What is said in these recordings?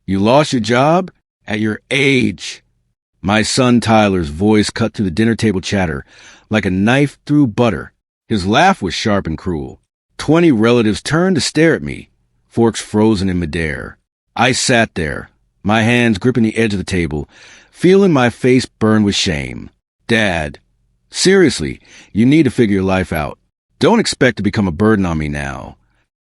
You lost your job? At your age? My son Tyler's voice cut through the dinner table chatter like a knife through butter. His laugh was sharp and cruel. 20 relatives turned to stare at me, forks frozen in midair. I sat there, my hands gripping the edge of the table, feeling my face burn with shame. Dad, seriously, you need to figure your life out. Don't expect to become a burden on me now.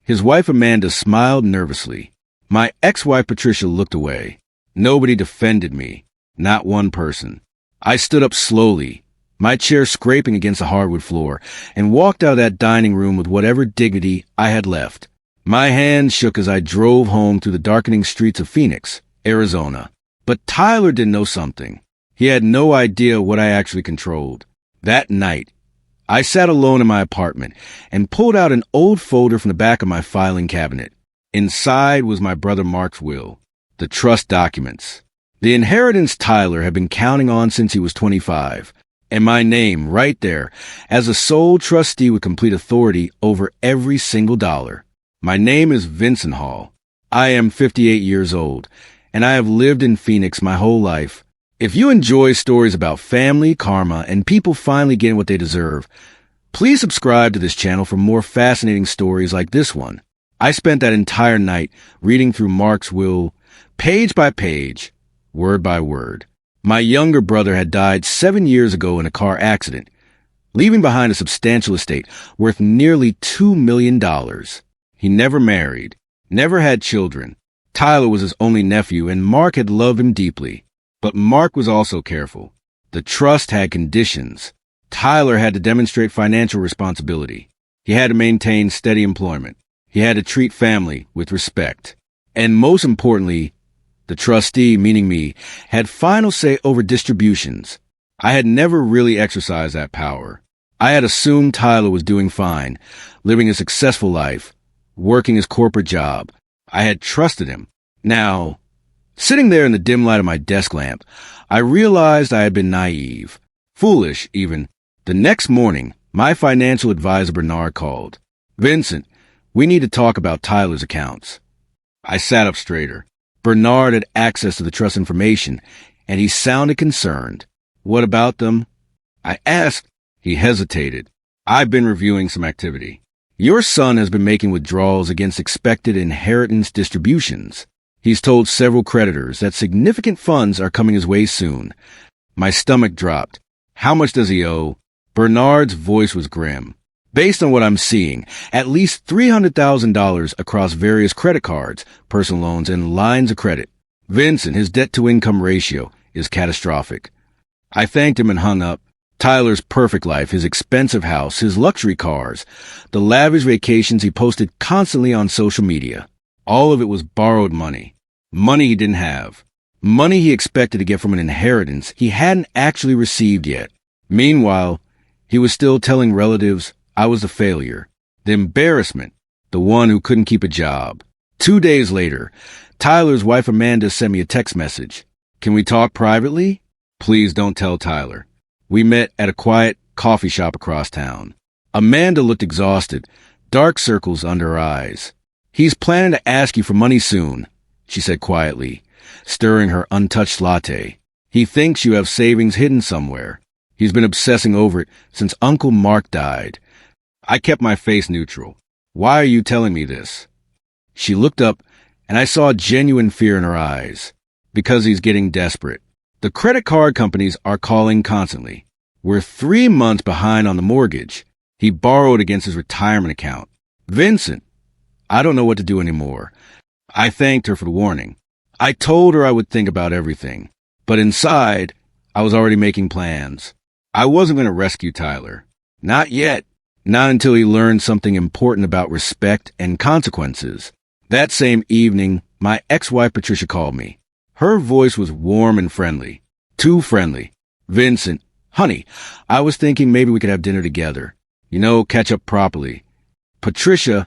His wife Amanda smiled nervously. My ex-wife Patricia looked away. Nobody defended me. Not one person. I stood up slowly, my chair scraping against the hardwood floor, and walked out of that dining room with whatever dignity I had left. My hands shook as I drove home through the darkening streets of Phoenix, Arizona. But Tyler did know something. He had no idea what I actually controlled. That night, I sat alone in my apartment and pulled out an old folder from the back of my filing cabinet. Inside was my brother Mark's will, the trust documents, the inheritance Tyler had been counting on since he was 25, and my name right there as the sole trustee with complete authority over every single dollar. My name is Vincent Hall. I am 58 years old, and I have lived in Phoenix my whole life. If you enjoy stories about family, karma, and people finally getting what they deserve, please subscribe to this channel for more fascinating stories like this one. I spent that entire night reading through Mark's will, page by page, word by word. My younger brother had died 7 years ago in a car accident, leaving behind a substantial estate worth nearly $2 million. He never married, never had children. Tyler was his only nephew, and Mark had loved him deeply. But Mark was also careful. The trust had conditions. Tyler had to demonstrate financial responsibility. He had to maintain steady employment. He had to treat family with respect. And most importantly, the trustee, meaning me, had final say over distributions. I had never really exercised that power. I had assumed Tyler was doing fine, living a successful life, working his corporate job. I had trusted him. Now, sitting there in the dim light of my desk lamp, I realized I had been naive, foolish even. The next morning, my financial advisor Bernard called. "Vincent, we need to talk about Tyler's accounts." I sat up straighter. Bernard had access to the trust information, and he sounded concerned. "What about them?" I asked. He hesitated. "I've been reviewing some activity. Your son has been making withdrawals against expected inheritance distributions. He's told several creditors that significant funds are coming his way soon." My stomach dropped. "How much does he owe?" Bernard's voice was grim. "Based on what I'm seeing, at least $300,000 across various credit cards, personal loans, and lines of credit. Vincent, his debt-to-income ratio is catastrophic." I thanked him and hung up. Tyler's perfect life, his expensive house, his luxury cars, the lavish vacations he posted constantly on social media. All of it was borrowed money. Money he didn't have. Money he expected to get from an inheritance he hadn't actually received yet. Meanwhile, he was still telling relatives I was the failure, the embarrassment, the one who couldn't keep a job. 2 days later, Tyler's wife Amanda sent me a text message. "Can we talk privately?" "Please don't tell Tyler." We met at a quiet coffee shop across town. Amanda looked exhausted, dark circles under her eyes. "He's planning to ask you for money soon," she said quietly, stirring her untouched latte. "He thinks you have savings hidden somewhere. He's been obsessing over it since Uncle Mark died." I kept my face neutral. "Why are you telling me this?" She looked up, and I saw genuine fear in her eyes. "Because he's getting desperate. The credit card companies are calling constantly. We're 3 months behind on the mortgage. He borrowed against his retirement account. Vincent, I don't know what to do anymore." I thanked her for the warning. I told her I would think about everything. But inside, I was already making plans. I wasn't going to rescue Tyler. Not yet. Not until he learned something important about respect and consequences. That same evening, my ex-wife Patricia called me. Her voice was warm and friendly. Too friendly. "Vincent, honey, I was thinking maybe we could have dinner together. You know, catch up properly." Patricia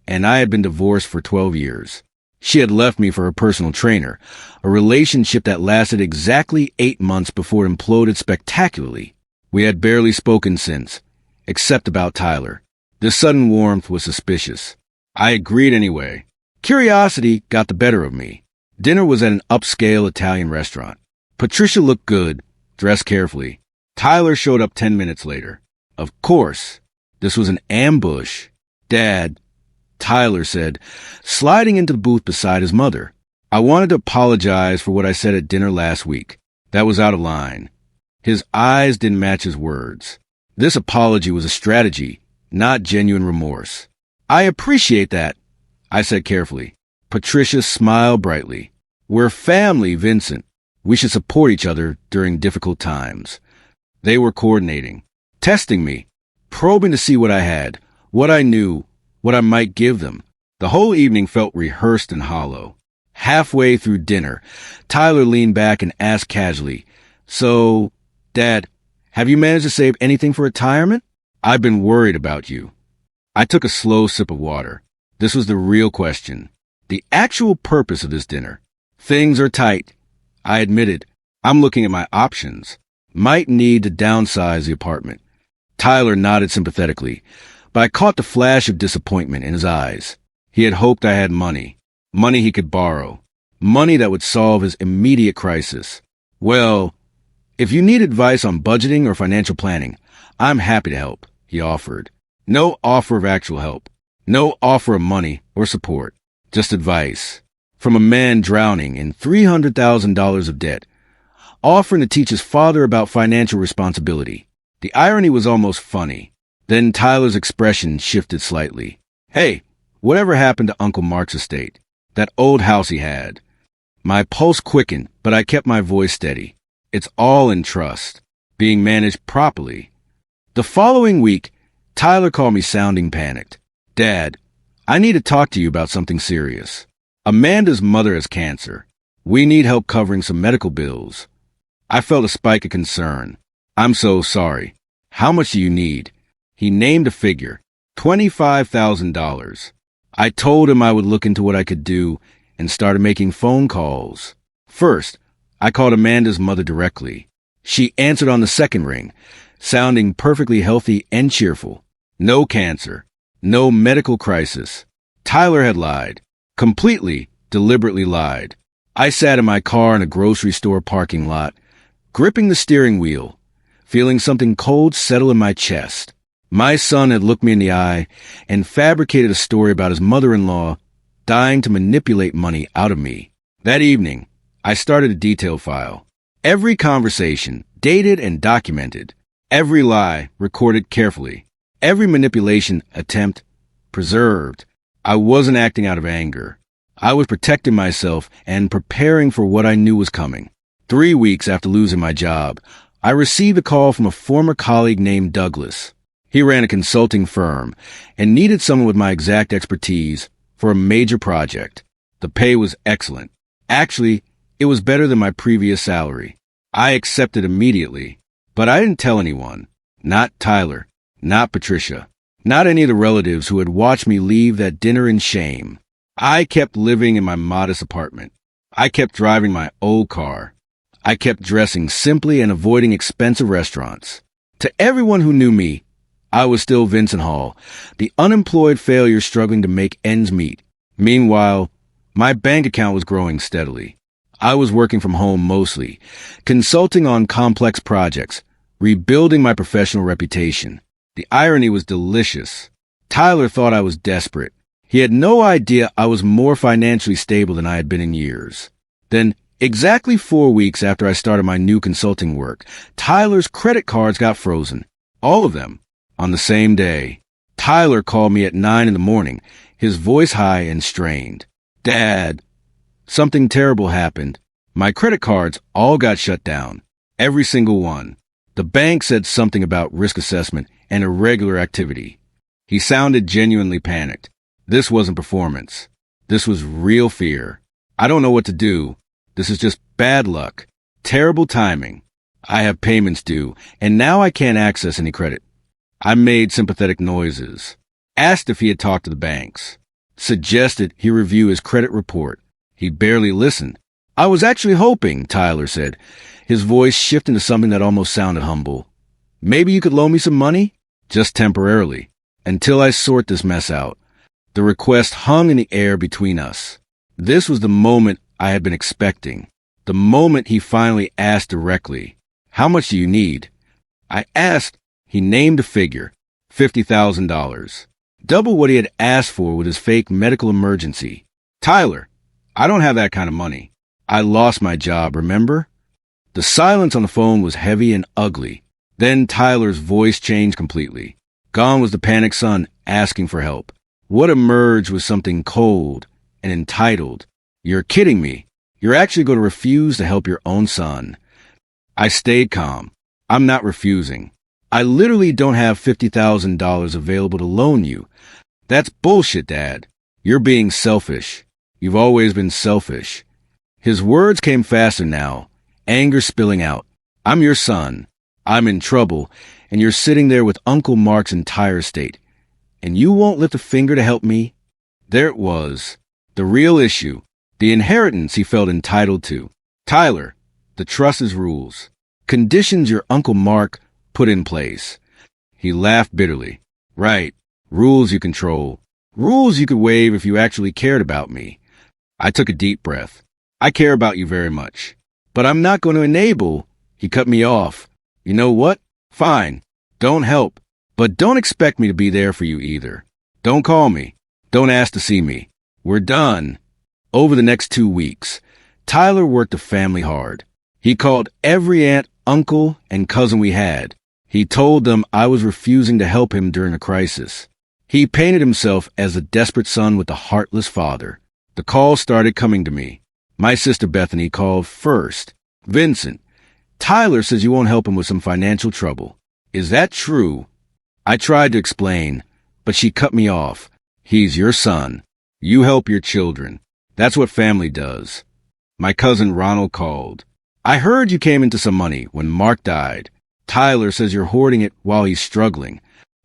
and I had been divorced for 12 years. She had left me for her personal trainer, a relationship that lasted exactly 8 months before it imploded spectacularly. We had barely spoken since, except about Tyler. This sudden warmth was suspicious. I agreed anyway. Curiosity got the better of me. Dinner was at an upscale Italian restaurant. Patricia looked good, dressed carefully. Tyler showed up 10 minutes later. Of course, this was an ambush. Dad, Tyler said, sliding into the booth beside his mother. I wanted to apologize for what I said at dinner last week. That was out of line. His eyes didn't match his words. This apology was a strategy, not genuine remorse. I appreciate that, I said carefully. Patricia smiled brightly. We're family, Vincent. We should support each other during difficult times. They were coordinating, testing me, probing to see what I had, what I knew, what I might give them. The whole evening felt rehearsed and hollow. Halfway through dinner, Tyler leaned back and asked casually, So, Dad, have you managed to save anything for retirement? I've been worried about you. I took a slow sip of water. This was the real question. The actual purpose of this dinner. Things are tight. I admitted. I'm looking at my options. Might need to downsize the apartment. Tyler nodded sympathetically, but I caught the flash of disappointment in his eyes. He had hoped I had money. Money he could borrow. Money that would solve his immediate crisis. Well, if you need advice on budgeting or financial planning, I'm happy to help, he offered. No offer of actual help. No offer of money or support. Just advice. From a man drowning in $300,000 of debt, offering to teach his father about financial responsibility. The irony was almost funny. Then Tyler's expression shifted slightly. Hey, whatever happened to Uncle Mark's estate? That old house he had. My pulse quickened, but I kept my voice steady. It's all in trust, being managed properly. The following week, Tyler called me sounding panicked. Dad, I need to talk to you about something serious. Amanda's mother has cancer. We need help covering some medical bills. I felt a spike of concern. I'm so sorry. How much do you need? He named a figure, $25,000. I told him I would look into what I could do and started making phone calls. First, I called Amanda's mother directly. She answered on the second ring, sounding perfectly healthy and cheerful. No cancer. No medical crisis. Tyler had lied. Completely, deliberately lied. I sat in my car in a grocery store parking lot, gripping the steering wheel, feeling something cold settle in my chest. My son had looked me in the eye and fabricated a story about his mother-in-law dying to manipulate money out of me. That evening, I started a detail file. Every conversation, dated and documented. Every lie, recorded carefully. Every manipulation attempt, preserved. I wasn't acting out of anger. I was protecting myself and preparing for what I knew was coming. 3 weeks after losing my job, I received a call from a former colleague named Douglas. He ran a consulting firm and needed someone with my exact expertise for a major project. The pay was excellent. Actually, it was better than my previous salary. I accepted immediately, but I didn't tell anyone. Not Tyler, not Patricia, not any of the relatives who had watched me leave that dinner in shame. I kept living in my modest apartment. I kept driving my old car. I kept dressing simply and avoiding expensive restaurants. To everyone who knew me, I was still Vincent Hall, the unemployed failure struggling to make ends meet. Meanwhile, my bank account was growing steadily. I was working from home mostly, consulting on complex projects, rebuilding my professional reputation. The irony was delicious. Tyler thought I was desperate. He had no idea I was more financially stable than I had been in years. Then, exactly 4 weeks after I started my new consulting work, Tyler's credit cards got frozen. All of them. On the same day. Tyler called me at 9 a.m, his voice high and strained. Dad, something terrible happened. My credit cards all got shut down. Every single one. The bank said something about risk assessment and irregular activity. He sounded genuinely panicked. This wasn't performance. This was real fear. I don't know what to do. This is just bad luck. Terrible timing. I have payments due, and now I can't access any credit. I made sympathetic noises. Asked if he had talked to the banks. Suggested he review his credit report. He barely listened. I was actually hoping, Tyler said, his voice shifting to something that almost sounded humble. Maybe you could loan me some money? Just temporarily. Until I sort this mess out. The request hung in the air between us. This was the moment I had been expecting. The moment he finally asked directly, "How much do you need?" I asked. He named a figure, $50,000. Double what he had asked for with his fake medical emergency. "Tyler, I don't have that kind of money. I lost my job, remember?" The silence on the phone was heavy and ugly. Then Tyler's voice changed completely. Gone was the panicked son asking for help. What emerged was something cold and entitled. "You're kidding me. You're actually going to refuse to help your own son." I stayed calm. "I'm not refusing. I literally don't have $50,000 available to loan you." "That's bullshit, Dad. You're being selfish. You've always been selfish." His words came faster now, anger spilling out. "I'm your son. I'm in trouble, and you're sitting there with Uncle Mark's entire estate. And you won't lift a finger to help me?" There it was. The real issue. The inheritance he felt entitled to. "Tyler, the trust is rules. Conditions your Uncle Mark put in place." He laughed bitterly. "Right. Rules you control. Rules you could waive if you actually cared about me." I took a deep breath. "I care about you very much. But I'm not going to enable." He cut me off. "You know what? Fine. Don't help. But don't expect me to be there for you either. Don't call me. Don't ask to see me. We're done." Over the next 2 weeks, Tyler worked the family hard. He called every aunt, uncle, and cousin we had. He told them I was refusing to help him during a crisis. He painted himself as a desperate son with a heartless father. The calls started coming to me. My sister Bethany called first. "Vincent, Tyler says you won't help him with some financial trouble. Is that true?" I tried to explain, but she cut me off. "He's your son. You help your children. That's what family does." My cousin Ronald called. "I heard you came into some money when Mark died. Tyler says you're hoarding it while he's struggling."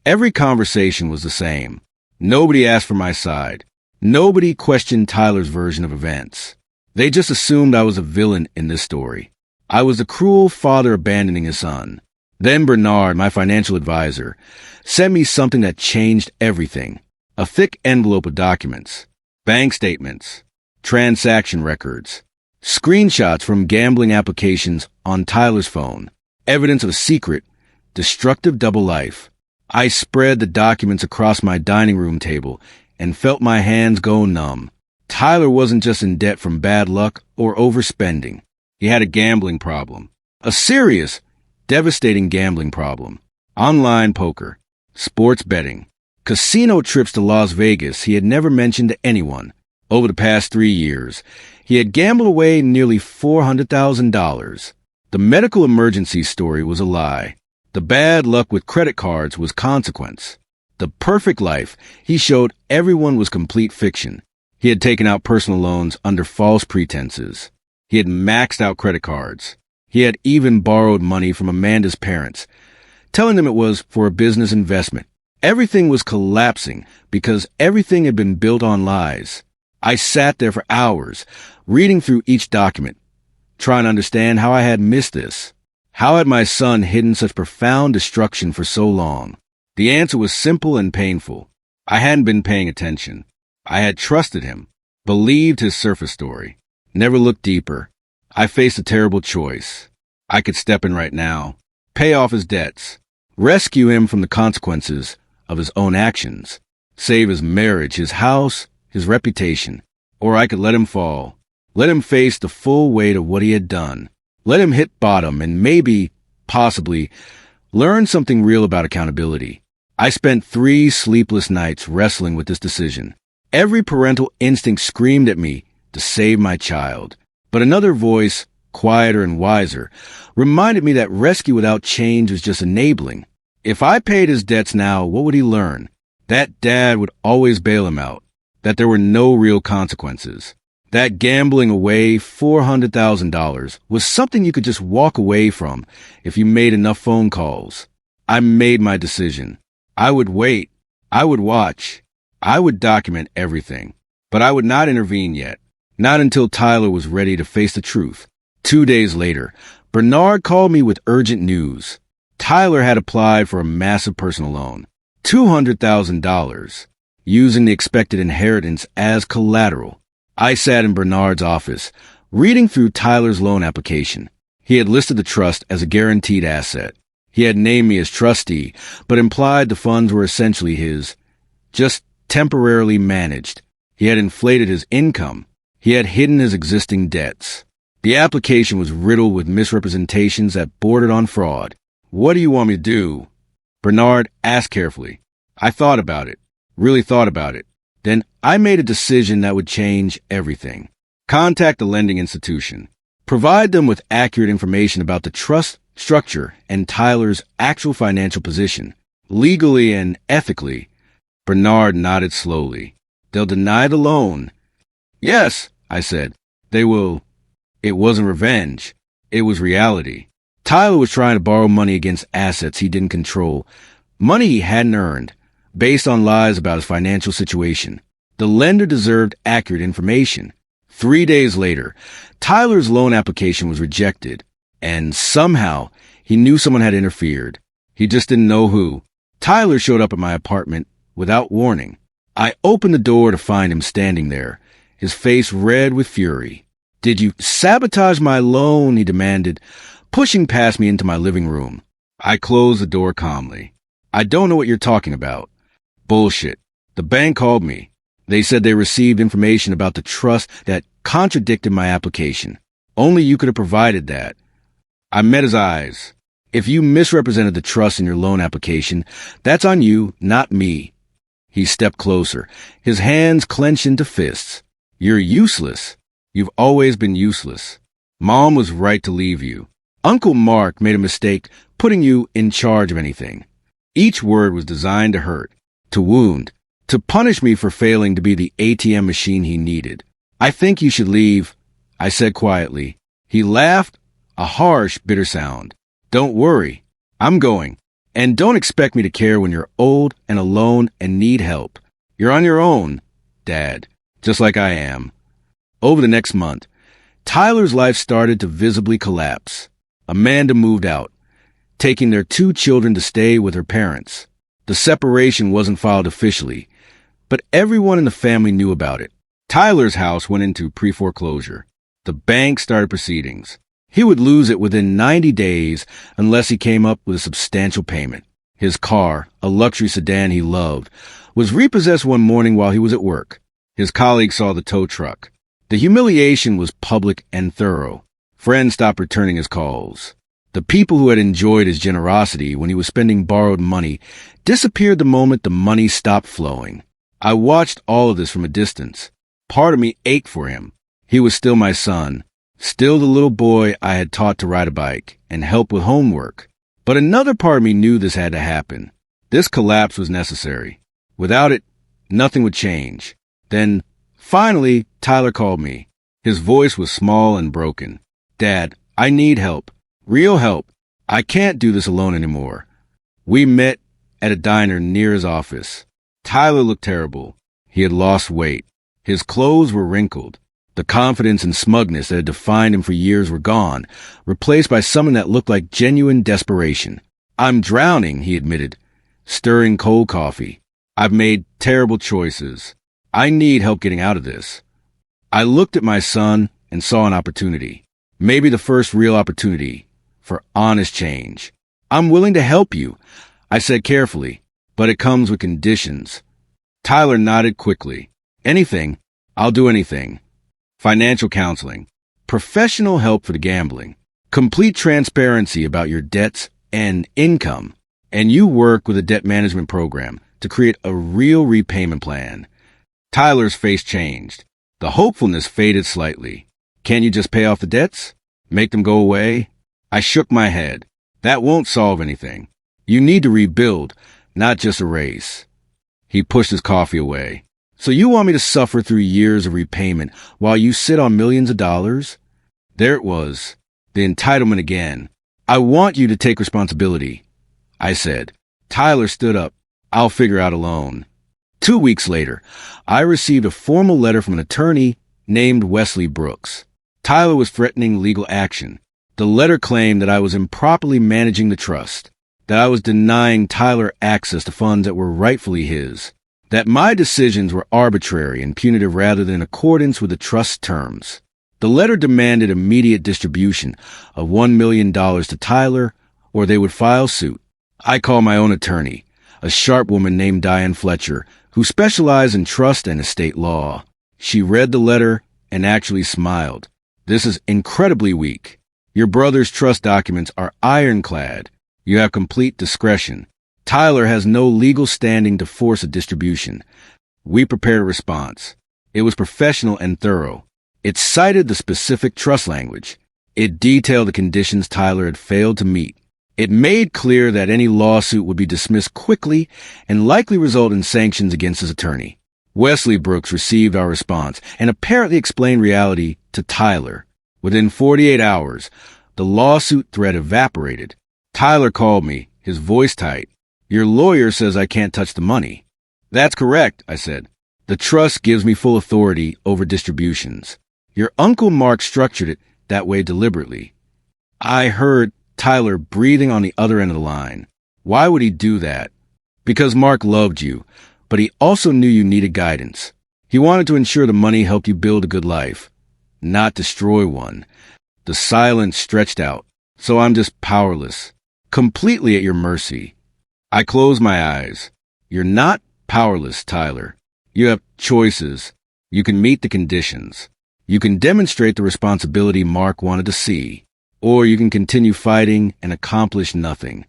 Every conversation was the same. Nobody asked for my side. Nobody questioned Tyler's version of events. They just assumed I was a villain in this story. I was the cruel father abandoning his son. Then Bernard, my financial advisor, sent me something that changed everything. A thick envelope of documents, bank statements, transaction records, screenshots from gambling applications on Tyler's phone, evidence of a secret, destructive double life. I spread the documents across my dining room table and felt my hands go numb. Tyler wasn't just in debt from bad luck or overspending. He had a gambling problem. A serious, devastating gambling problem. Online poker, sports betting, casino trips to Las Vegas he had never mentioned to anyone. Over the past 3 years, he had gambled away nearly $400,000. The medical emergency story was a lie. The bad luck with credit cards was consequence. The perfect life he showed everyone was complete fiction. He had taken out personal loans under false pretenses. He had maxed out credit cards. He had even borrowed money from Amanda's parents, telling them it was for a business investment. Everything was collapsing because everything had been built on lies. I sat there for hours, reading through each document, trying to understand how I had missed this. How had my son hidden such profound destruction for so long? The answer was simple and painful. I hadn't been paying attention. I had trusted him, believed his surface story, never looked deeper. I faced a terrible choice. I could step in right now, pay off his debts, rescue him from the consequences of his own actions, save his marriage, his house, his reputation. Or I could let him fall, let him face the full weight of what he had done, let him hit bottom and maybe, possibly, learn something real about accountability. I spent 3 sleepless nights wrestling with this decision. Every parental instinct screamed at me to save my child. But another voice, quieter and wiser, reminded me that rescue without change was just enabling. If I paid his debts now, what would he learn? That dad would always bail him out. That there were no real consequences. That gambling away $400,000 was something you could just walk away from if you made enough phone calls. I made my decision. I would wait. I would watch. I would document everything. But I would not intervene yet. Not until Tyler was ready to face the truth. 2 days later, Bernard called me with urgent news. Tyler had applied for a massive personal loan, $200,000, using the expected inheritance as collateral. I sat in Bernard's office, reading through Tyler's loan application. He had listed the trust as a guaranteed asset. He had named me as trustee, but implied the funds were essentially his, just temporarily managed. He had inflated his income. He had hidden his existing debts. The application was riddled with misrepresentations that bordered on fraud. What do you want me to do? Bernard asked carefully. I thought about it, really thought about it. Then I made a decision that would change everything. Contact the lending institution. Provide them with accurate information about the trust structure and Tyler's actual financial position, legally and ethically. Bernard nodded slowly. They'll deny the loan. Yes, I said. They will. It wasn't revenge. It was reality. Tyler was trying to borrow money against assets he didn't control, money he hadn't earned, based on lies about his financial situation. The lender deserved accurate information. 3 days later, Tyler's loan application was rejected, and somehow he knew someone had interfered. He just didn't know who. Tyler showed up at my apartment without warning. I opened the door to find him standing there, his face red with fury. Did you sabotage my loan? He demanded, pushing past me into my living room. I closed the door calmly. I don't know what you're talking about. Bullshit. The bank called me. They said they received information about the trust that contradicted my application. Only you could have provided that. I met his eyes. If you misrepresented the trust in your loan application, that's on you, not me. He stepped closer, his hands clenched into fists. You're useless. You've always been useless. Mom was right to leave you. Uncle Mark made a mistake putting you in charge of anything. Each word was designed to hurt, to wound, to punish me for failing to be the ATM machine he needed. I think you should leave, I said quietly. He laughed, a harsh, bitter sound. Don't worry, I'm going. And don't expect me to care when you're old and alone and need help. You're on your own, Dad, just like I am. Over the next month, Tyler's life started to visibly collapse. Amanda moved out, taking their 2 children to stay with her parents. The separation wasn't filed officially, but everyone in the family knew about it. Tyler's house went into pre-foreclosure. The bank started proceedings. He would lose it within 90 days unless he came up with a substantial payment. His car, a luxury sedan he loved, was repossessed one morning while he was at work. His colleagues saw the tow truck. The humiliation was public and thorough. Friends stopped returning his calls. The people who had enjoyed his generosity when he was spending borrowed money disappeared the moment the money stopped flowing. I watched all of this from a distance. Part of me ached for him. He was still my son, still the little boy I had taught to ride a bike and help with homework. But another part of me knew this had to happen. This collapse was necessary. Without it, nothing would change. Then, finally, Tyler called me. His voice was small and broken. Dad, I need help. Real help. I can't do this alone anymore. We met at a diner near his office. Tyler looked terrible. He had lost weight. His clothes were wrinkled. The confidence and smugness that had defined him for years were gone, replaced by something that looked like genuine desperation. I'm drowning, he admitted, stirring cold coffee. I've made terrible choices. I need help getting out of this. I looked at my son and saw an opportunity. Maybe the first real opportunity for honest change. I'm willing to help you, I said carefully, but it comes with conditions. Tyler nodded quickly. Anything. I'll do anything. Financial counseling, professional help for the gambling, complete transparency about your debts and income, and you work with a debt management program to create a real repayment plan. Tyler's face changed. The hopefulness faded slightly. Can't you just pay off the debts? Make them go away? I shook my head. That won't solve anything. You need to rebuild, not just erase. He pushed his coffee away. So you want me to suffer through years of repayment while you sit on millions of dollars? There it was, the entitlement again. I want you to take responsibility, I said. Tyler stood up. I'll figure out alone. 2 weeks later, I received a formal letter from an attorney named Wesley Brooks. Tyler was threatening legal action. The letter claimed that I was improperly managing the trust, that I was denying Tyler access to funds that were rightfully his. that my decisions were arbitrary and punitive rather than in accordance with the trust terms. The letter demanded immediate distribution of $1 million to Tyler, or they would file suit. I called my own attorney, a sharp woman named Diane Fletcher, who specialized in trust and estate law. She read the letter and actually smiled. This is incredibly weak. Your brother's trust documents are ironclad. You have complete discretion. Tyler has no legal standing to force a distribution. We prepared a response. It was professional and thorough. It cited the specific trust language. It detailed the conditions Tyler had failed to meet. It made clear that any lawsuit would be dismissed quickly and likely result in sanctions against his attorney. Wesley Brooks received our response and apparently explained reality to Tyler. Within 48 hours, the lawsuit threat evaporated. Tyler called me, his voice tight. Your lawyer says I can't touch the money. That's correct, I said. The trust gives me full authority over distributions. Your Uncle Mark structured it that way deliberately. I heard Tyler breathing on the other end of the line. Why would he do that? Because Mark loved you, but he also knew you needed guidance. He wanted to ensure the money helped you build a good life, not destroy one. The silence stretched out, so I'm just powerless, completely at your mercy. I closed my eyes. You're not powerless, Tyler. You have choices. You can meet the conditions. You can demonstrate the responsibility Mark wanted to see, or you can continue fighting and accomplish nothing.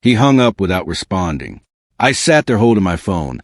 He hung up without responding. I sat there holding my phone,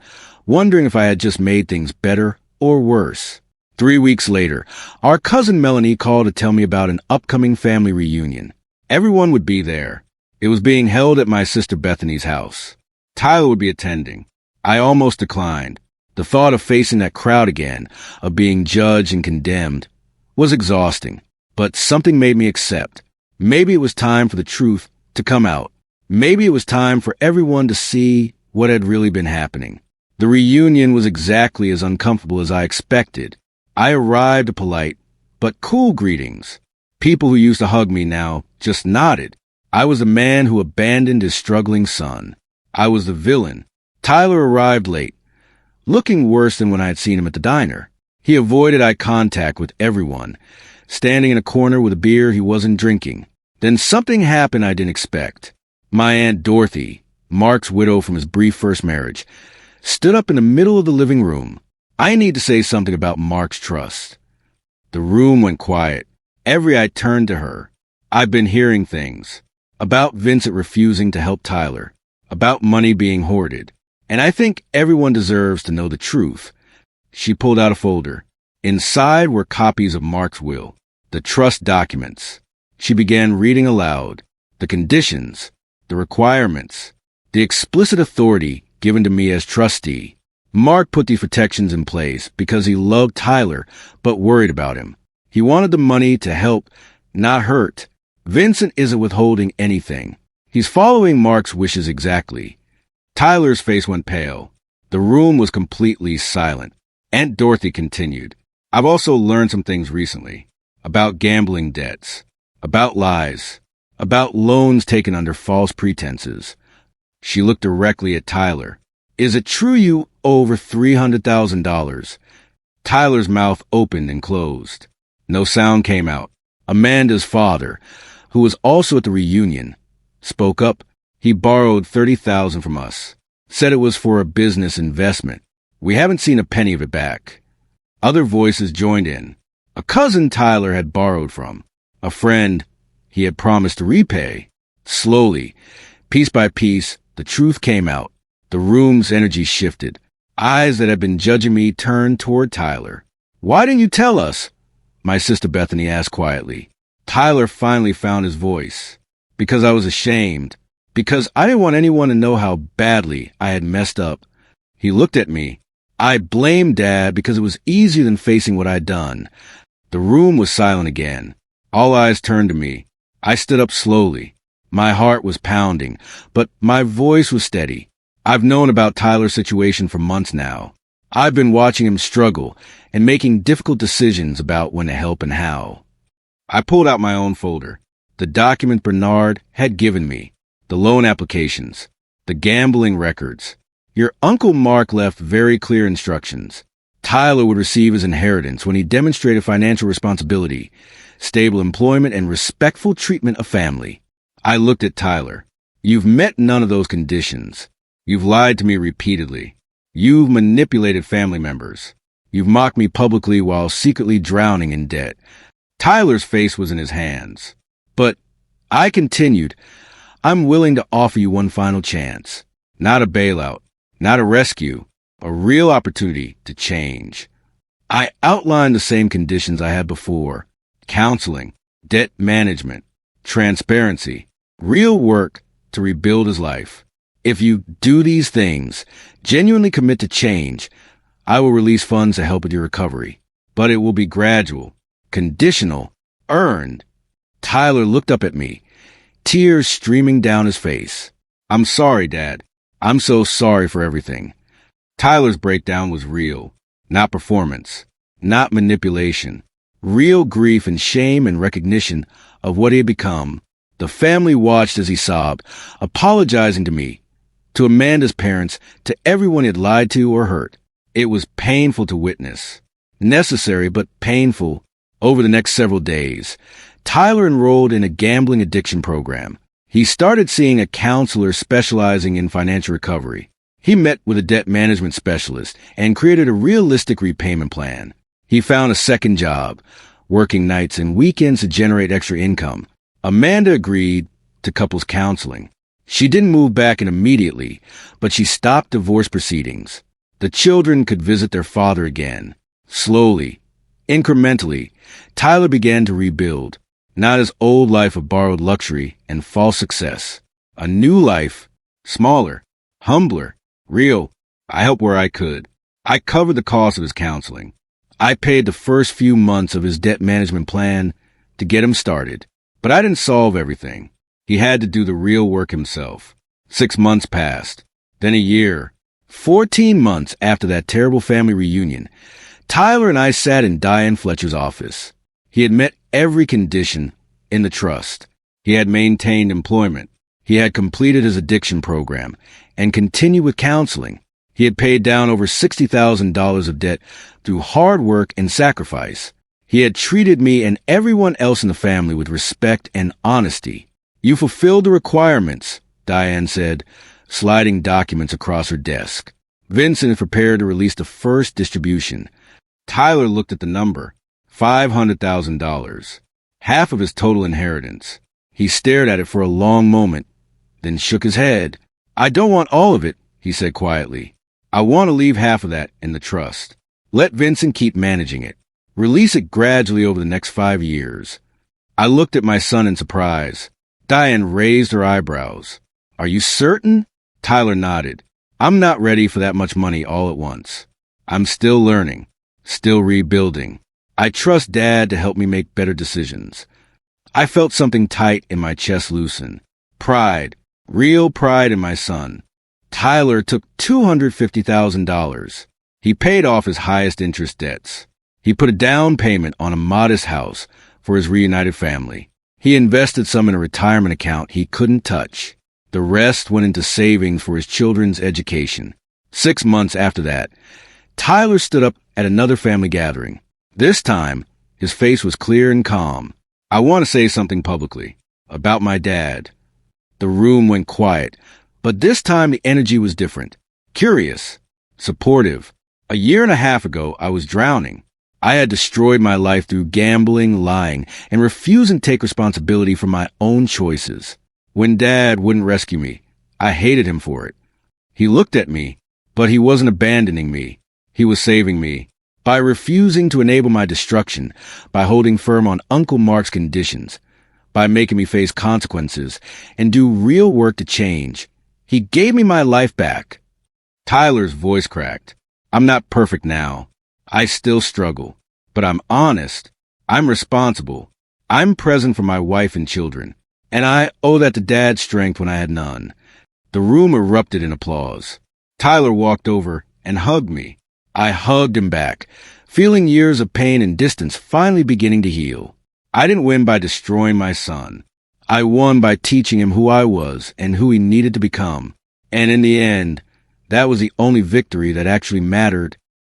wondering if I had just made things better or worse. 3 weeks later, our cousin Melanie called to tell me about an upcoming family reunion. Everyone would be there. It was being held at my sister Bethany's house. Tyler would be attending. I almost declined. The thought of facing that crowd again, of being judged and condemned, was exhausting. But something made me accept. Maybe it was time for the truth to come out. Maybe it was time for everyone to see what had really been happening. The reunion was exactly as uncomfortable as I expected. I arrived to polite, but cool greetings. People who used to hug me now just nodded. I was the man who abandoned his struggling son. I was the villain. Tyler arrived late, looking worse than when I had seen him at the diner. He avoided eye contact with everyone, standing in a corner with a beer he wasn't drinking. Then something happened I didn't expect. My Aunt Dorothy, Mark's widow from his brief first marriage, stood up in the middle of the living room. I need to say something about Mark's trust. The room went quiet. Every eye turned to her. I've been hearing things about Vincent refusing to help Tyler, about money being hoarded, and I think everyone deserves to know the truth. She pulled out a folder. Inside were copies of Mark's will, the trust documents. She began reading aloud. The conditions, the requirements, the explicit authority given to me as trustee. Mark put these protections in place because he loved Tyler but worried about him. He wanted the money to help, not hurt. Vincent isn't withholding anything. He's following Mark's wishes exactly. Tyler's face went pale. The room was completely silent. Aunt Dorothy continued. I've also learned some things recently. About gambling debts. About lies. About loans taken under false pretenses. She looked directly at Tyler. Is it true you owe over $300,000? Tyler's mouth opened and closed. No sound came out. Amanda's father, who was also at the reunion, spoke up. He borrowed $30,000 from us. Said it was for a business investment. We haven't seen a penny of it back. Other voices joined in. A cousin Tyler had borrowed from. A friend he had promised to repay. Slowly, piece by piece, the truth came out. The room's energy shifted. Eyes that had been judging me turned toward Tyler. Why didn't you tell us? My sister Bethany asked quietly. Tyler finally found his voice. Because I was ashamed. Because I didn't want anyone to know how badly I had messed up. He looked at me. I blamed Dad because it was easier than facing what I'd done. The room was silent again. All eyes turned to me. I stood up slowly. My heart was pounding, but my voice was steady. I've known about Tyler's situation for months now. I've been watching him struggle and making difficult decisions about when to help and how. I pulled out my own folder. The document Bernard had given me. The loan applications. The gambling records. Your Uncle Mark left very clear instructions. Tyler would receive his inheritance when he demonstrated financial responsibility, stable employment, and respectful treatment of family. I looked at Tyler. You've met none of those conditions. You've lied to me repeatedly. You've manipulated family members. You've mocked me publicly while secretly drowning in debt. Tyler's face was in his hands. But I continued, I'm willing to offer you one final chance. Not a bailout, not a rescue, a real opportunity to change. I outlined the same conditions I had before: counseling, debt management, transparency, real work to rebuild his life. If you do these things, genuinely commit to change, I will release funds to help with your recovery. But it will be gradual, conditional, earned. Tyler looked up at me, tears streaming down his face. I'm sorry, Dad. I'm so sorry for everything. Tyler's breakdown was real, not performance, not manipulation. Real grief and shame and recognition of what he had become. The family watched as he sobbed, apologizing to me, to Amanda's parents, to everyone he had lied to or hurt. It was painful to witness. Necessary, but painful. Over the next several days, Tyler enrolled in a gambling addiction program. He started seeing a counselor specializing in financial recovery. He met with a debt management specialist and created a realistic repayment plan. He found a second job, working nights and weekends to generate extra income. Amanda agreed to couples counseling. She didn't move back in immediately, but she stopped divorce proceedings. The children could visit their father again. Slowly, incrementally, Tyler began to rebuild. Not his old life of borrowed luxury and false success. A new life, smaller, humbler, real. I helped where I could. I covered the cost of his counseling. I paid the first few months of his debt management plan to get him started. But I didn't solve everything. He had to do the real work himself. 6 months passed. Then a year. 14 months after that terrible family reunion, Tyler and I sat in Diane Fletcher's office. He had met every condition in the trust. He had maintained employment. He had completed his addiction program and continued with counseling. He had paid down over $60,000 of debt through hard work and sacrifice. He had treated me and everyone else in the family with respect and honesty. You fulfilled the requirements, Diane said, sliding documents across her desk. Vincent is prepared to release the first distribution. Tyler looked at the number, $500,000, half of his total inheritance. He stared at it for a long moment, then shook his head. I don't want all of it, he said quietly. I want to leave half of that in the trust. Let Vincent keep managing it. Release it gradually over the next 5 years. I looked at my son in surprise. Diane raised her eyebrows. Are you certain? Tyler nodded. I'm not ready for that much money all at once. I'm still learning, still rebuilding. I trust Dad to help me make better decisions. I felt something tight in my chest loosen. Pride, real pride in my son. Tyler took $250,000. He paid off his highest interest debts. He put a down payment on a modest house for his reunited family. He invested some in a retirement account he couldn't touch. The rest went into savings for his children's education. 6 months after that, Tyler stood up at another family gathering. This time, his face was clear and calm. I want to say something publicly about my dad. The room went quiet, but this time the energy was different. Curious, supportive. A year and a half ago, I was drowning. I had destroyed my life through gambling, lying, and refusing to take responsibility for my own choices. When Dad wouldn't rescue me, I hated him for it. He looked at me, but he wasn't abandoning me. He was saving me. By refusing to enable my destruction, by holding firm on Uncle Mark's conditions, by making me face consequences and do real work to change, he gave me my life back. Tyler's voice cracked. I'm not perfect now. I still struggle, but I'm honest. I'm responsible. I'm present for my wife and children, and I owe that to Dad's strength when I had none. The room erupted in applause. Tyler walked over and hugged me. I hugged him back, feeling years of pain and distance finally beginning to heal. I didn't win by destroying my son. I won by teaching him who I was and who he needed to become. And in the end, That was the only victory that actually mattered